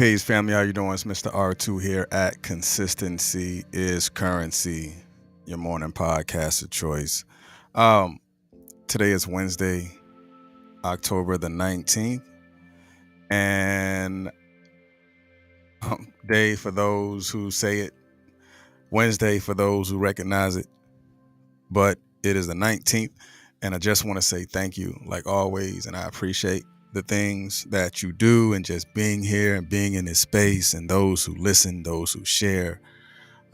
Peace, family. How you doing? It's Mr. R2 here at Consistency is Currency, your morning podcast of choice. Um, Today is Wednesday, October the 19th, and day for those who say it, Wednesday for those who recognize it, but it is the 19th, and I just want to say thank you, like always, and I appreciate the things that you do and just being here and being in this space and those who listen, those who share.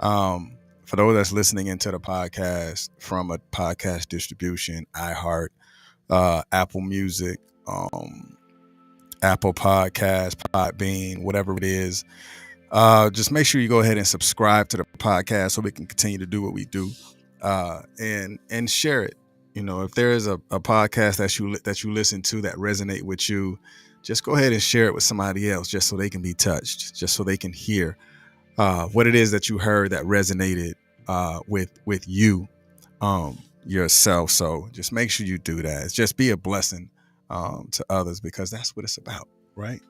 For those that's listening into the podcast from a podcast distribution, iHeart, Apple Music, Apple Podcast, Podbean, whatever it is, just make sure you go ahead and subscribe to the podcast so we can continue to do what we do, and share it. You know, if there is a podcast that you listen to that resonate with you, just go ahead and share it with somebody else, just so they can be touched, just so they can hear what it is that you heard that resonated with you yourself. So just make sure you do that. It's just be a blessing to others, because that's what it's about, right?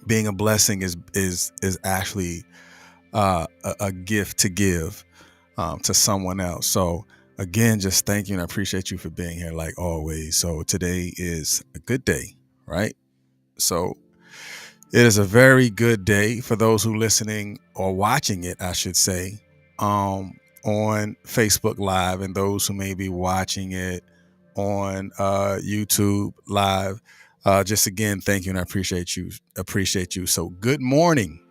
Being a blessing is actually a gift to give to someone else. So again, just thank you and I appreciate you for being here like always. So today is a good day, right? So it is a very good day for those who listening or watching it, I should say, on Facebook Live, and those who may be watching it on YouTube Live. Just again, thank you and I appreciate you. So good morning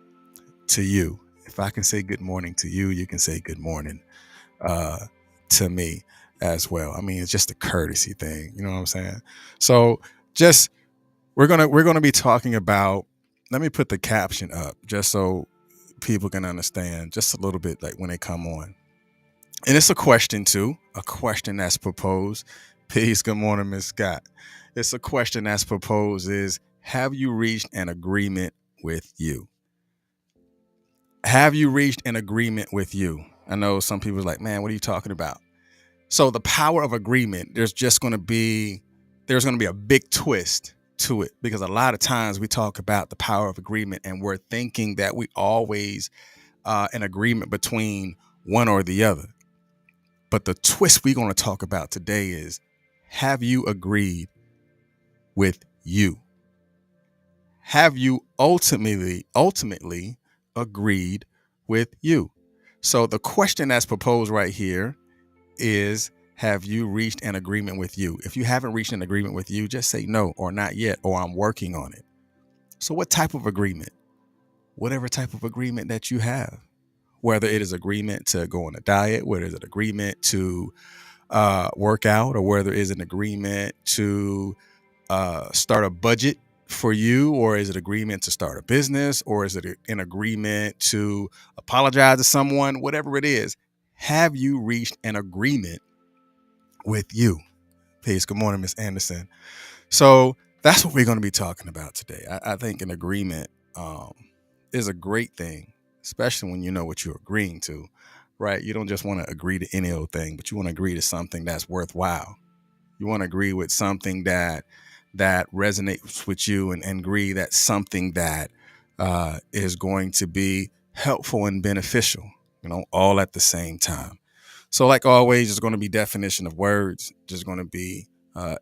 to you. If I can say good morning to you, you can say good morning to me as well. I mean, it's just a courtesy thing, you know what I'm saying? So just we're gonna be talking about. Let me put the caption up just so people can understand just a little bit, like when they come on. And it's a question too, a question that's proposed. Peace. Good morning, Miss Scott. It's a question that's proposed is, have you reached an agreement with you? Have you reached an agreement with you? I know some people are like, man, what are you talking about? So the power of agreement, there's going to be a big twist to it, because a lot of times we talk about the power of agreement and we're thinking that we always an agreement between one or the other. But the twist we're going to talk about today is, have you agreed with you? Have you ultimately agreed with you? So the question that's proposed right here is, have you reached an agreement with you? If you haven't reached an agreement with you, just say no, or not yet, or I'm working on it. So what type of agreement? Whatever type of agreement that you have, whether it is agreement to go on a diet, whether it's an agreement to work out, or whether it is an agreement to start a budget for you, or is it agreement to start a business, or is it an agreement to apologize to someone? Whatever it is, have you reached an agreement with you? Peace. Good morning, Miss Anderson. So that's what we're going to be talking about today. I think an agreement is a great thing, especially when you know what you're agreeing to, right? You don't just want to agree to any old thing, but you want to agree to something that's worthwhile. You want to agree with something that resonates with you, and agree that something that is going to be helpful and beneficial, all at the same time. So like always, there's going to be definition of words. There's going to be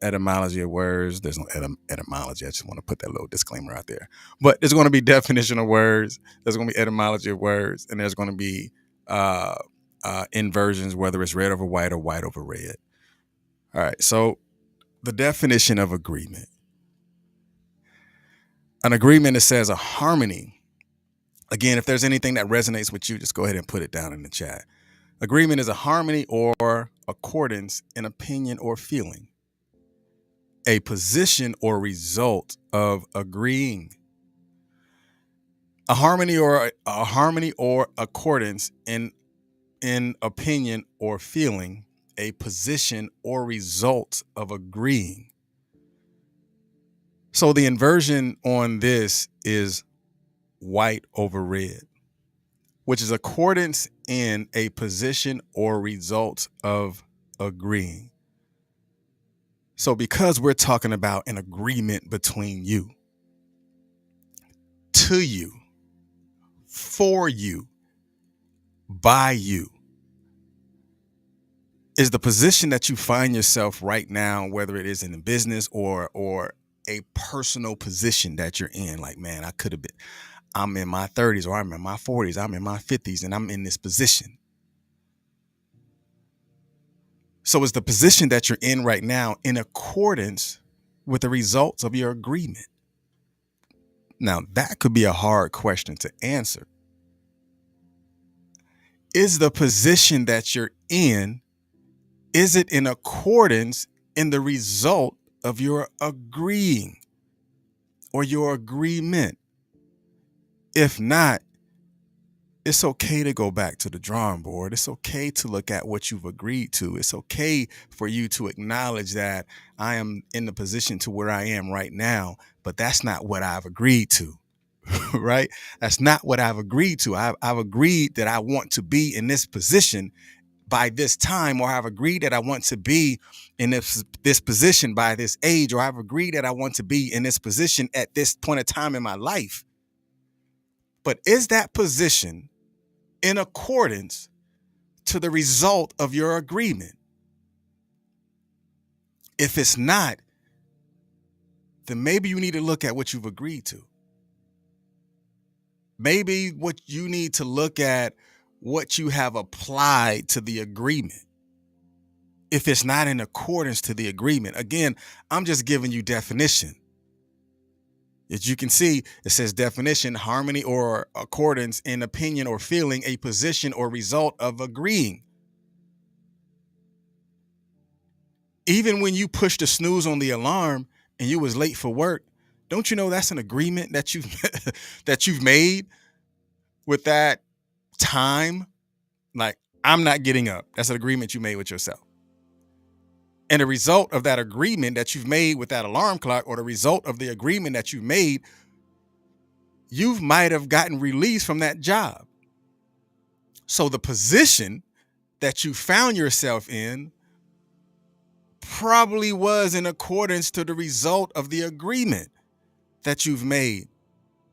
etymology of words. There's no etymology. I just want to put that little disclaimer out there. But there's going to be definition of words. There's going to be etymology of words. And there's going to be inversions, whether it's red over white or white over red. All right. So the definition of agreement. An agreement, it says a harmony. Again, if there's anything that resonates with you, just go ahead and put it down in the chat. Agreement is a harmony or accordance in opinion or feeling. A position or result of agreeing. A harmony or accordance in opinion or feeling. A position or result of agreeing. So the inversion on this is white over red, which is accordance in a position or result of agreeing. So because we're talking about an agreement between you, to you, for you, by you. Is the position that you find yourself right now, whether it is in a business or a personal position that you're in, like, man, I could have been, I'm in my 30s or I'm in my 40s, I'm in my 50s, and I'm in this position. So is the position that you're in right now in accordance with the results of your agreement? Now, that could be a hard question to answer. Is the position that you're in, is it in accordance in the result of your agreeing or your agreement? If not, it's okay to go back to the drawing board. It's okay to look at what you've agreed to. It's okay for you to acknowledge that I am in the position to where I am right now, but that's not what I've agreed to, right? That's not what I've agreed to. I've agreed that I want to be in this position by this time, or I've agreed that I want to be in this position by this age, or I've agreed that I want to be in this position at this point of time in my life. But is that position in accordance to the result of your agreement? If it's not, then maybe you need to look at what you've agreed to. Maybe what you need to look at what you have applied to the agreement. If it's not in accordance to the agreement, again, I'm just giving you definition. As you can see, it says definition, harmony or accordance in opinion or feeling, a position or result of agreeing. Even when you push the snooze on the alarm and you was late for work, don't you know that's an agreement that you've that you've made with that time? Like, I'm not getting up. That's an agreement you made with yourself. And the result of that agreement that you've made with that alarm clock, or the result of the agreement that you've made, you might have gotten released from that job. So the position that you found yourself in probably was in accordance to the result of the agreement that you've made.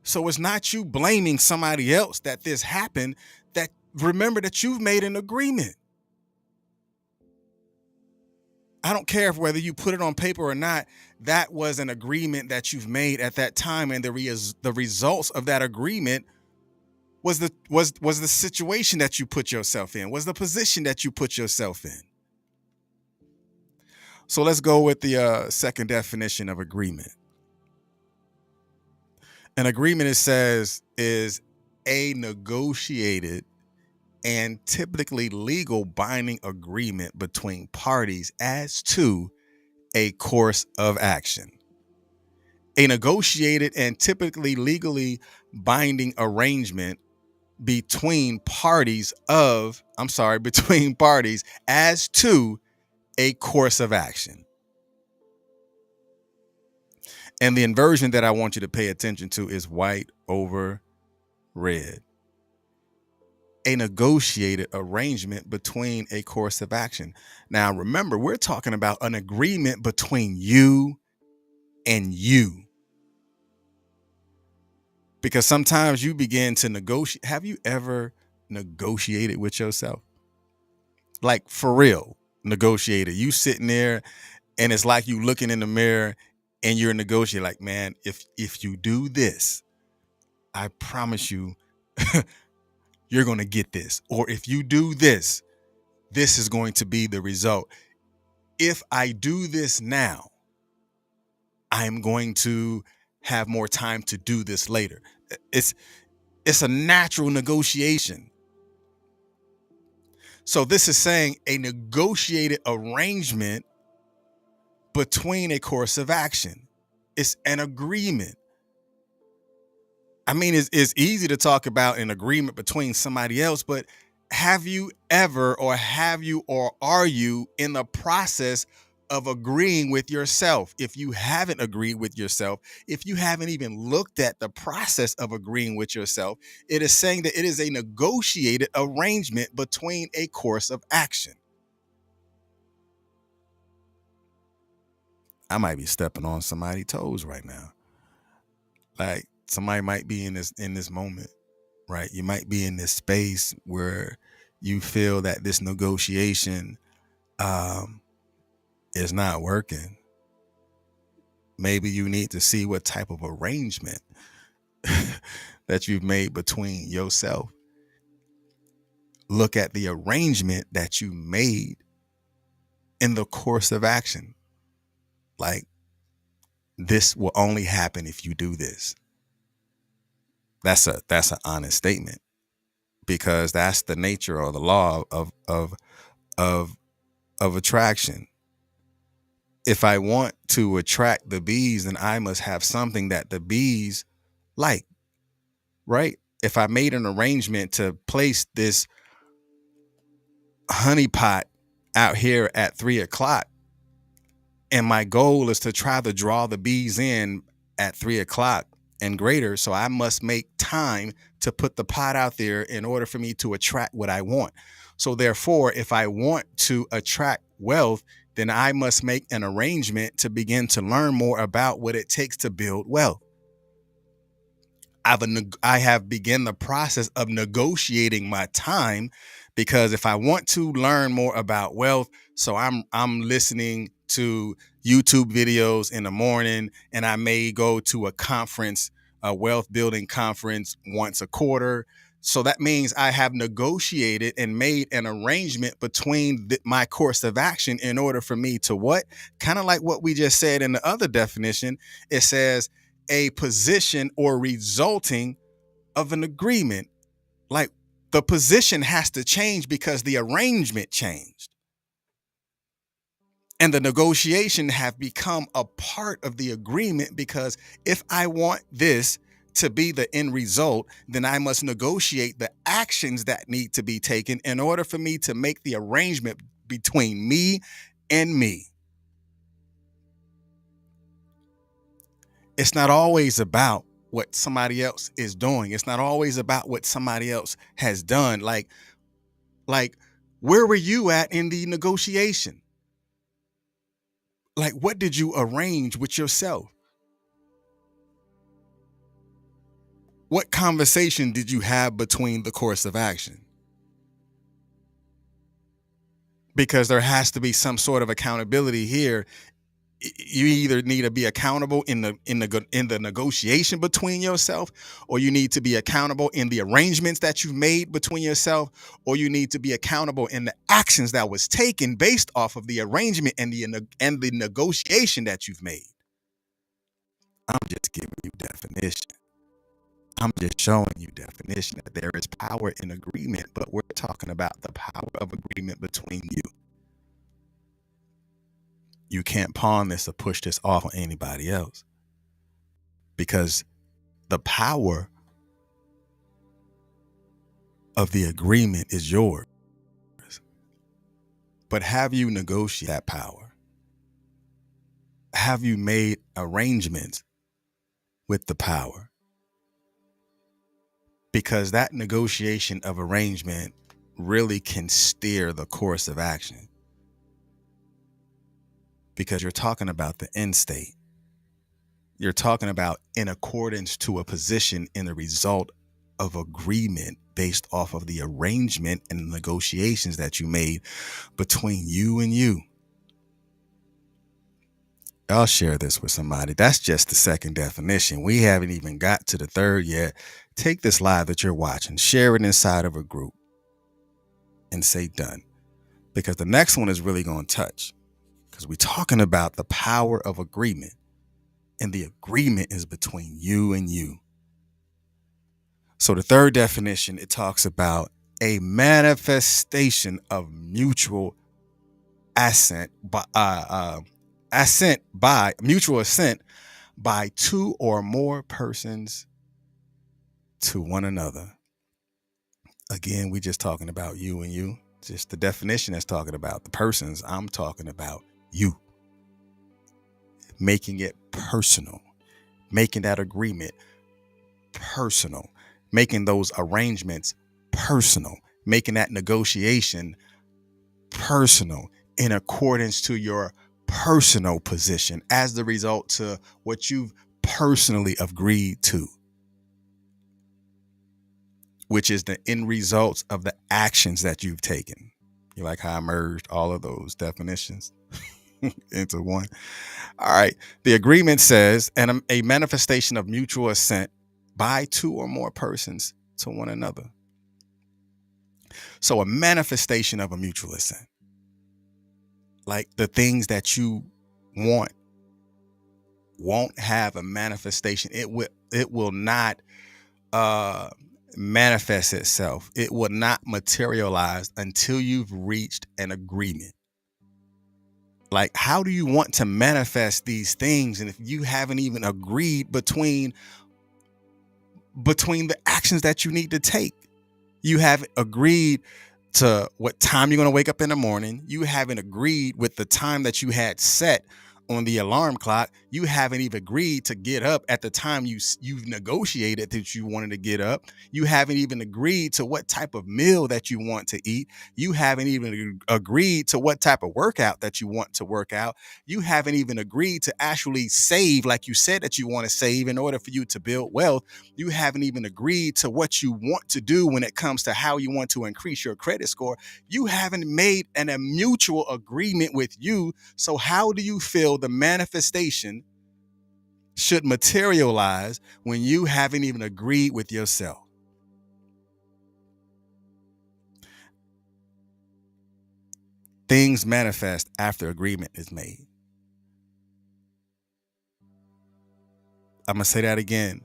So it's not you blaming somebody else that this happened. That remember that you've made an agreement. I don't care if whether you put it on paper or not, that was an agreement that you've made at that time, and the results of that agreement was the situation that you put yourself in, was the position that you put yourself in. So let's go with the second definition of agreement. An agreement, it says, is a negotiated and typically legal binding agreement between parties as to a course of action. A negotiated and typically legally binding arrangement between parties as to a course of action. And the inversion that I want you to pay attention to is white over red. A negotiated arrangement between a course of action. Now, remember, we're talking about an agreement between you and you. Because sometimes you begin to negotiate. Have you ever negotiated with yourself? Like, for real, negotiated. You sitting there and it's like you looking in the mirror and you're negotiating, like, man, if you do this, I promise you, you're going to get this. Or if you do this, this is going to be the result. If I do this now, I'm going to have more time to do this later. It's a natural negotiation. So this is saying a negotiated arrangement between a course of action. It's an agreement. I mean, it's easy to talk about an agreement between somebody else, but have you ever, or are you in the process of agreeing with yourself? If you haven't agreed with yourself, if you haven't even looked at the process of agreeing with yourself, it is saying that it is a negotiated arrangement between a course of action. I might be stepping on somebody's toes right now. Like, somebody might be in this moment, right? You might be in this space where you feel that this negotiation is not working. Maybe you need to see what type of arrangement that you've made between yourself. Look at the arrangement that you made in the course of action. Like, this will only happen if you do this. That's an honest statement, because that's the nature or the law of attraction. If I want to attract the bees, then I must have something that the bees like, right? If I made an arrangement to place this honey pot out here at 3:00, and my goal is to try to draw the bees in at 3:00 and greater, so I must make time to put the pot out there in order for me to attract what I want. So therefore, if I want to attract wealth, then I must make an arrangement to begin to learn more about what it takes to build wealth. I have begun the process of negotiating my time, because if I want to learn more about wealth, so I'm listening to YouTube videos in the morning, and I may go to a conference, a wealth building conference once a quarter. So that means I have negotiated and made an arrangement between my course of action in order for me to what? Kind of like what we just said in the other definition. It says a position or resulting of an agreement. Like, the position has to change because the arrangement changed. And the negotiation have become a part of the agreement, because if I want this to be the end result, then I must negotiate the actions that need to be taken in order for me to make the arrangement between me and me. It's not always about what somebody else is doing. It's not always about what somebody else has done. Like, where were you at in the negotiation? Like, what did you arrange with yourself? What conversation did you have between the course of action? Because there has to be some sort of accountability here. You either need to be accountable in the negotiation between yourself, or you need to be accountable in the arrangements that you've made between yourself, or you need to be accountable in the actions that was taken based off of the arrangement and the negotiation that you've made. I'm just giving you definition. I'm just showing you definition that there is power in agreement, but we're talking about the power of agreement between you. You can't pawn this or push this off on anybody else, because the power of the agreement is yours. But have you negotiated that power? Have you made arrangements with the power? Because that negotiation of arrangement really can steer the course of action. Because you're talking about the end state. You're talking about in accordance to a position in the result of agreement based off of the arrangement and the negotiations that you made between you and you. I'll share this with somebody. That's just the second definition. We haven't even got to the third yet. Take this live that you're watching, share it inside of a group, and say done. Because the next one is really going to touch. Because we're talking about the power of agreement. And the agreement is between you and you. So the third definition, it talks about a manifestation of mutual assent mutual assent by two or more persons to one another. Again, we just talking about you and you. Just the definition that's talking about the persons. I'm talking about you. Making it personal. Making that agreement personal. Making those arrangements personal. Making that negotiation personal in accordance to your personal position as the result to what you've personally agreed to. which is the end results of the actions that you've taken. You like how I merged all of those definitions into one? All right. The agreement says, and a manifestation of mutual assent by two or more persons to one another. So a manifestation of a mutual assent, like the things that you want, won't have a manifestation. It will not manifest itself. It will not materialize until you've reached an agreement. Like, how do you want to manifest these things? And if you haven't even agreed between the actions that you need to take, you haven't agreed to what time you're going to wake up in the morning. You haven't agreed with the time that you had set on the alarm clock. You haven't even agreed to get up at the time you've negotiated that you wanted to get up. You haven't even agreed to what type of meal that you want to eat. You haven't even agreed to what type of workout that you want to work out. You haven't even agreed to actually save like you said that you want to save in order for you to build wealth. You haven't even agreed to what you want to do when it comes to how you want to increase your credit score. You haven't made a mutual agreement with you. So how do you feel the manifestation should materialize when you haven't even agreed with yourself? Things manifest after agreement is made. I'm going to say that again.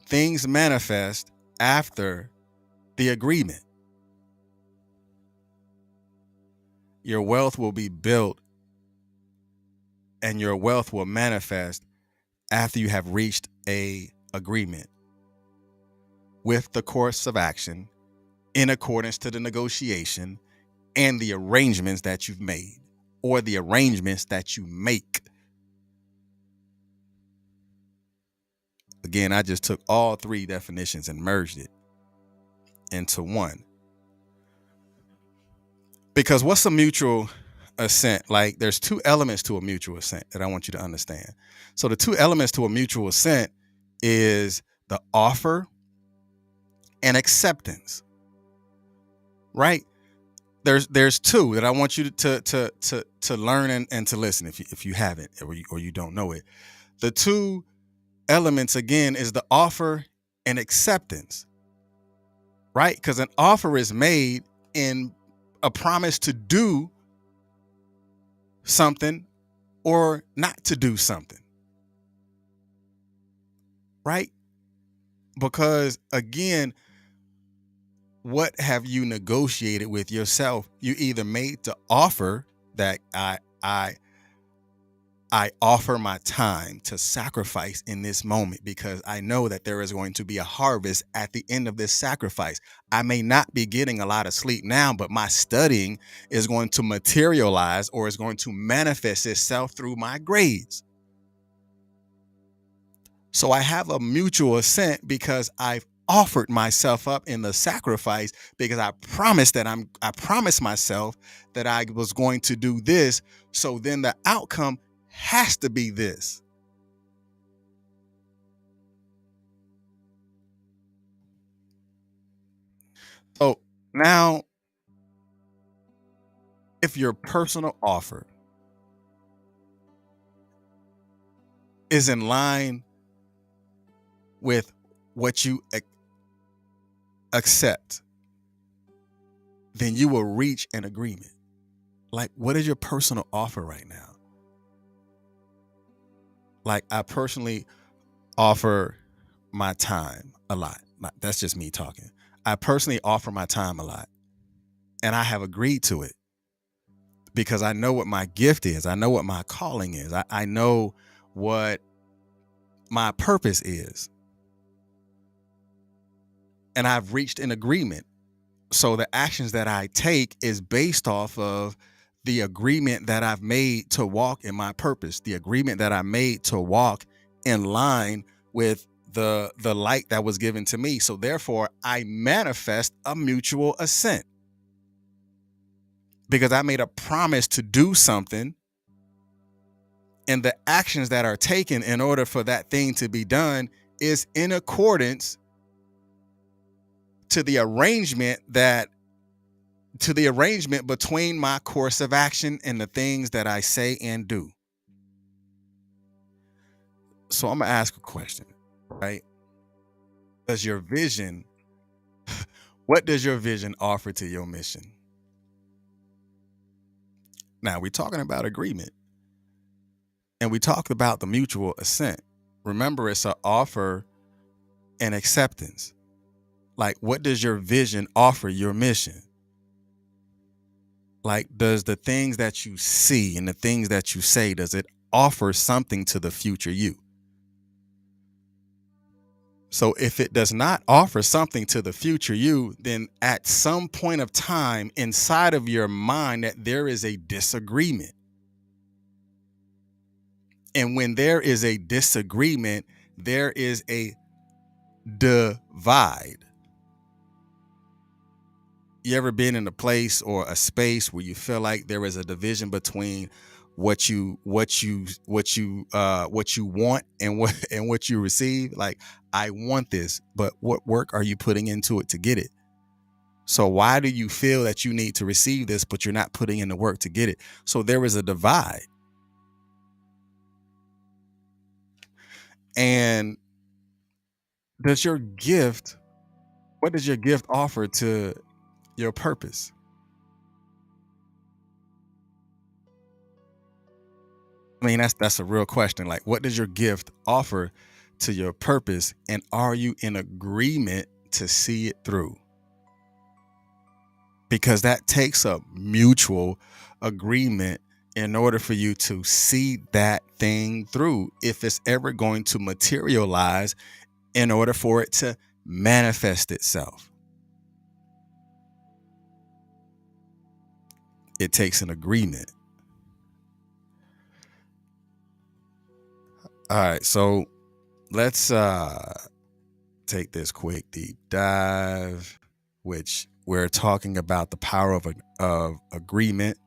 Things manifest after the agreement. Your wealth will be built and your wealth will manifest after you have reached a agreement with the course of action in accordance to the negotiation and the arrangements that you've made or the arrangements that you make. Again, I just took all three definitions and merged it into one. Because what's a mutual assent? Like, there's two elements to a mutual assent that I want you to understand. So the two elements to a mutual assent is the offer and acceptance, right? There's two that I want you to learn and to listen if you haven't or you don't know it. The two elements again is the offer and acceptance, right? Because an offer is made in a promise to do something or not to do something, right? Because again, what have you negotiated with yourself? You either made the offer that I offer my time to sacrifice in this moment because I know that there is going to be a harvest at the end of this sacrifice. I may not be getting a lot of sleep now, but my studying is going to materialize or is going to manifest itself through my grades. So I have a mutual assent because I've offered myself up in the sacrifice because I promised myself that I was going to do this. So then the outcome has to be this. So now, if your personal offer is in line with what you accept, then you will reach an agreement. Like, what is your personal offer right now? Like, I personally offer my time a lot. That's just me talking. I personally offer my time a lot, and I have agreed to it because I know what my gift is. I know what my calling is. I know what my purpose is. And I've reached an agreement. So the actions that I take is based off of the agreement that I've made to walk in my purpose, the agreement that I made to walk in line with the light that was given to me. So therefore, I manifest a mutual assent because I made a promise to do something, and the actions that are taken in order for that thing to be done is in accordance to the arrangement that to the arrangement between my course of action and the things that I say and do. So I'm gonna ask a question, right? Does your vision, what does your vision offer to your mission? Now we're talking about agreement, and we talked about the mutual assent. Remember, it's an offer and acceptance. Like, what does your vision offer your mission? Like, does the things that you see and the things that you say, does it offer something to the future you? So if it does not offer something to the future you, then at some point of time inside of your mind that there is a disagreement. And when there is a disagreement, there is a divide. You ever been in a place or a space where you feel like there is a division between what you want and what you receive? Like, I want this, but what work are you putting into it to get it? So why do you feel that you need to receive this, but you're not putting in the work to get it? So there is a divide. And what does your gift offer to your purpose? I mean, that's a real question. Like, what does your gift offer to your purpose? And are you in agreement to see it through? Because that takes a mutual agreement in order for you to see that thing through, if it's ever going to materialize, in order for it to manifest itself. It takes an agreement. All right, so let's take this quick deep dive, which we're talking about the power of agreement.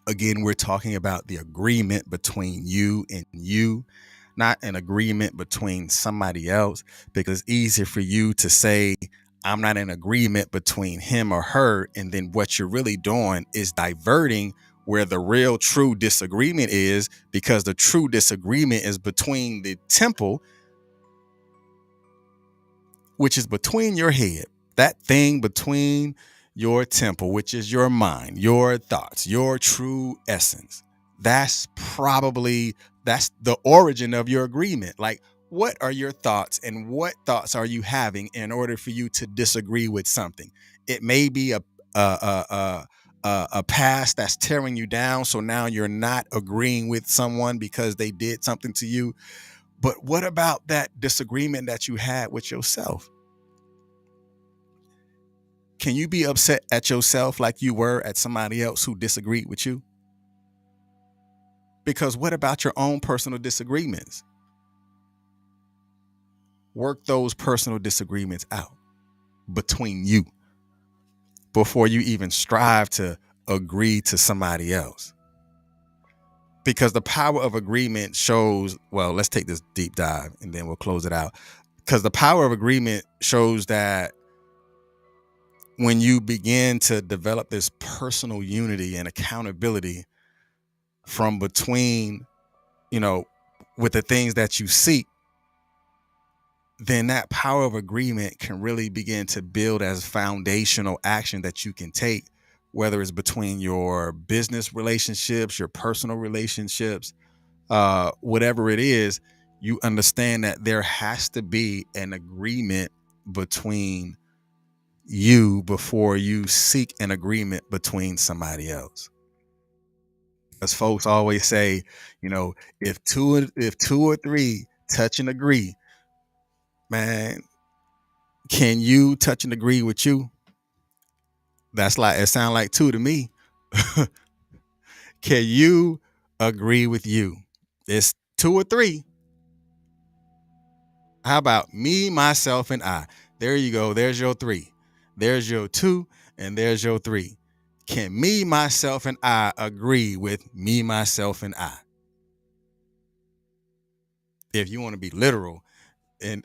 Again, we're talking about the agreement between you and you, not an agreement between somebody else, because it's easier for you to say, I'm not in agreement between him or her. And then what you're really doing is diverting where the real true disagreement is, because the true disagreement is between the temple, which is between your head, that thing between your temple, which is your mind, your thoughts, your true essence. That's the origin of your agreement. Like, what are your thoughts and what thoughts are you having in order for you to disagree with something? It may be a past that's tearing you down. So now you're not agreeing with someone because they did something to you. But what about that disagreement that you had with yourself? Can you be upset at yourself like you were at somebody else who disagreed with you? Because what about your own personal disagreements? Work those personal disagreements out between you before you even strive to agree to somebody else. Because the power of agreement shows, well, let's take this deep dive and then we'll close it out. Because the power of agreement shows that when you begin to develop this personal unity and accountability from between, with the things that you seek, then that power of agreement can really begin to build as foundational action that you can take, whether it's between your business relationships, your personal relationships, whatever it is. You understand that there has to be an agreement between you before you seek an agreement between somebody else. As folks always say, if two or three touch and agree, man, can you touch and agree with you? That's like, it sounds like two to me. Can you agree with you? It's two or three. How about me, myself, and I? There you go. There's your three. There's your two, and there's your three. Can me, myself, and I agree with me, myself, and I? If you want to be literal, and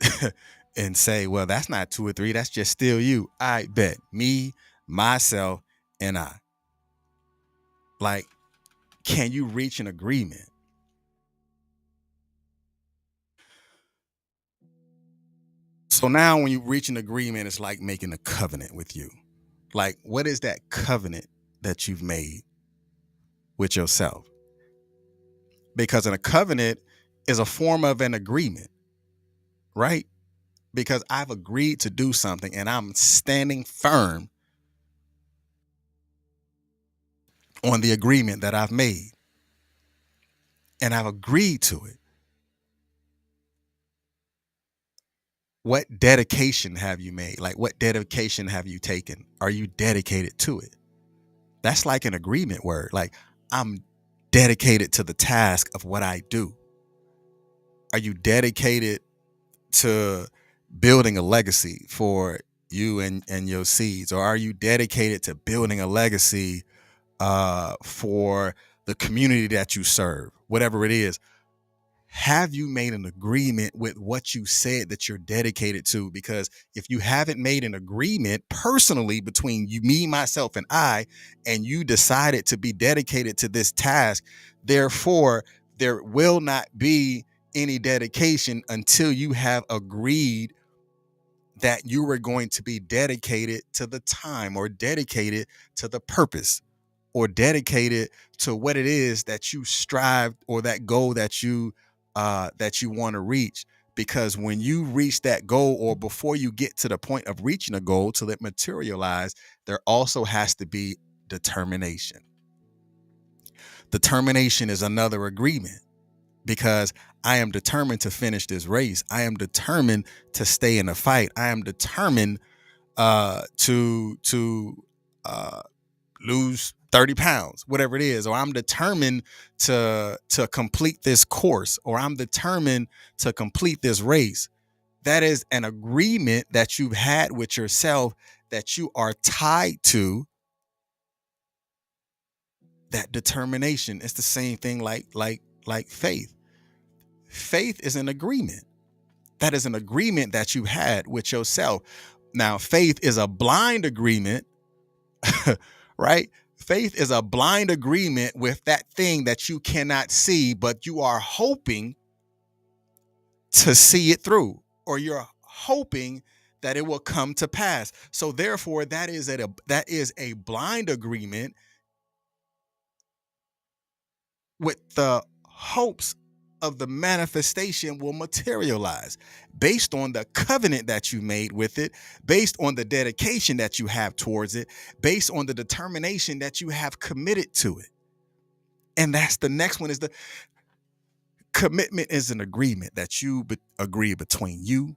and say, well, that's not two or three, that's just still you. I bet me, myself, and I. Like, can you reach an agreement? So now when you reach an agreement, it's like making a covenant with you. Like, what is that covenant that you've made with yourself? Because a covenant is a form of an agreement, right? Because I've agreed to do something and I'm standing firm on the agreement that I've made and I've agreed to it. What dedication have you made? Like, what dedication have you taken? Are you dedicated to it? That's like an agreement word. Like, I'm dedicated to the task of what I do. Are you dedicated to building a legacy for you and your seeds? Or are you dedicated to building a legacy for the community that you serve? Whatever it is, have you made an agreement with what you said that you're dedicated to? Because if you haven't made an agreement personally between you, me, myself, and I, and you decided to be dedicated to this task, therefore, there will not be any dedication until you have agreed that you were going to be dedicated to the time or dedicated to the purpose or dedicated to what it is that you strive or that goal that you want to reach. Because when you reach that goal, or before you get to the point of reaching a goal till it materialize, there also has to be determination. Determination is another agreement, because I am determined to finish this race. I am determined to stay in the fight. I am determined to lose 30 pounds, whatever it is, or I'm determined to complete this course, or I'm determined to complete this race. That is an agreement that you've had with yourself, that you are tied to that determination. It's the same thing like faith. Faith is an agreement. That is an agreement that you had with yourself. Now, faith is a blind agreement, right? Faith is a blind agreement with that thing that you cannot see, but you are hoping to see it through, or you're hoping that it will come to pass. So therefore, that is a blind agreement with the hopes of the manifestation will materialize based on the covenant that you made with it, based on the dedication that you have towards it, based on the determination that you have committed to it. And that's the next one. Is the commitment is an agreement that you agree between you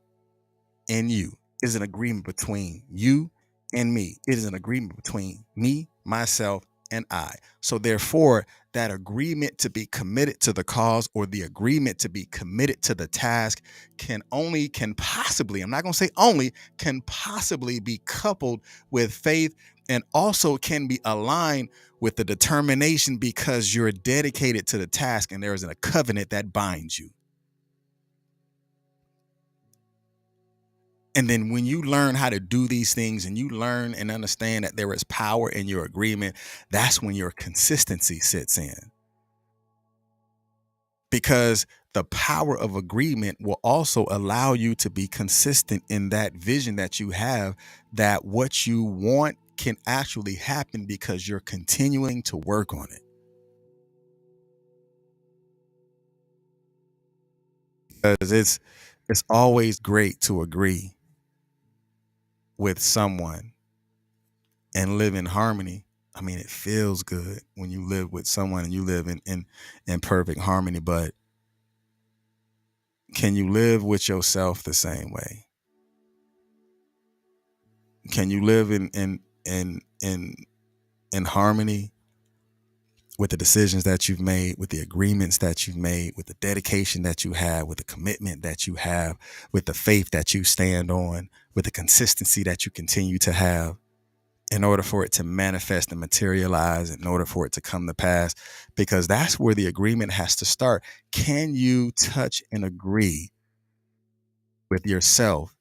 and you. Is an agreement between you and me. It is an agreement between me, myself, and I. So therefore, that agreement to be committed to the cause, or the agreement to be committed to the task, can possibly, I'm not going to say only, can possibly be coupled with faith, and also can be aligned with the determination, because you're dedicated to the task and there is a covenant that binds you. And then when you learn how to do these things and you learn and understand that there is power in your agreement, that's when your consistency sits in. Because the power of agreement will also allow you to be consistent in that vision that you have, that what you want can actually happen because you're continuing to work on it. Because it's always great to agree with someone and live in harmony. I mean, it feels good when you live with someone and you live in perfect harmony, but can you live with yourself the same way? Can you live in harmony with the decisions that you've made, with the agreements that you've made, with the dedication that you have, with the commitment that you have, with the faith that you stand on, with the consistency that you continue to have, in order for it to manifest and materialize, in order for it to come to pass? Because that's where the agreement has to start. Can you touch and agree with yourself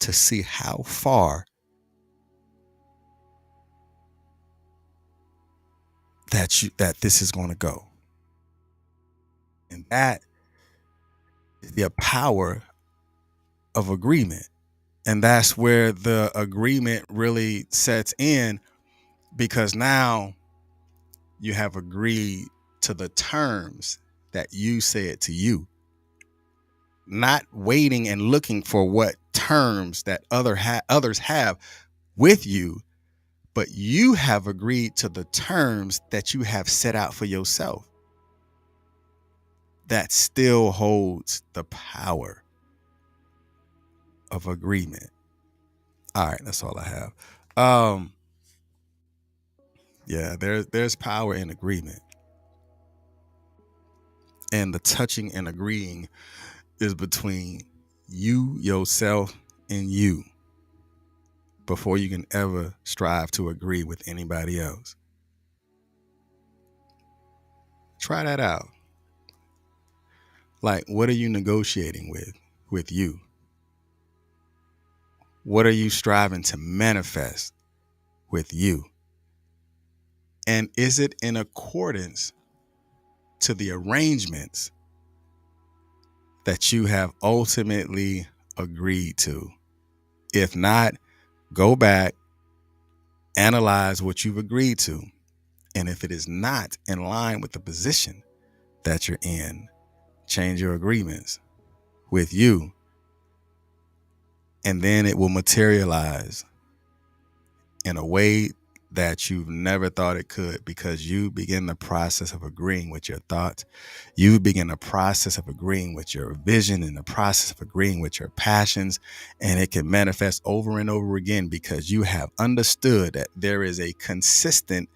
to see how far that this is going to go. And that is the power of agreement. And that's where the agreement really sets in, because now you have agreed to the terms that you said to you, not waiting and looking for what terms that others have with you, but you have agreed to the terms that you have set out for yourself. That still holds the power of agreement. All right, that's all I have. Yeah, there's power in agreement. And the touching and agreeing is between you, yourself, and you, before you can ever strive to agree with anybody else. Try that out. Like, what are you negotiating with you? What are you striving to manifest with you? And is it in accordance to the arrangements that you have ultimately agreed to? If not, go back, analyze what you've agreed to. And if it is not in line with the position that you're in, change your agreements with you. And then it will materialize in a way that you've never thought it could, because you begin the process of agreeing with your thoughts. You begin the process of agreeing with your vision and the process of agreeing with your passions. And it can manifest over and over again because you have understood that there is a consistent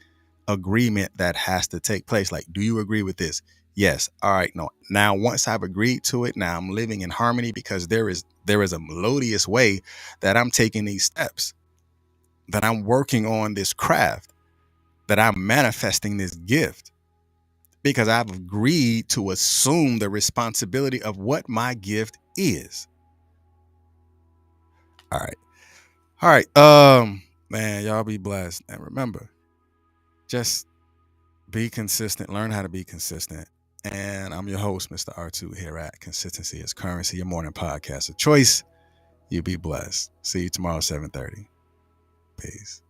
agreement that has to take place. Like, do you agree with this? Yes. All right. No. Now, once I've agreed to it, now I'm living in harmony, because there is a melodious way that I'm taking these steps, that I'm working on this craft, that I'm manifesting this gift, because I've agreed to assume the responsibility of what my gift is. All right. All right. Man, y'all be blessed. And remember, just be consistent. Learn how to be consistent. And I'm your host, Mr. R2, here at Consistency is Currency, your morning podcast of choice. You be blessed. See you tomorrow, 7:30. Peace.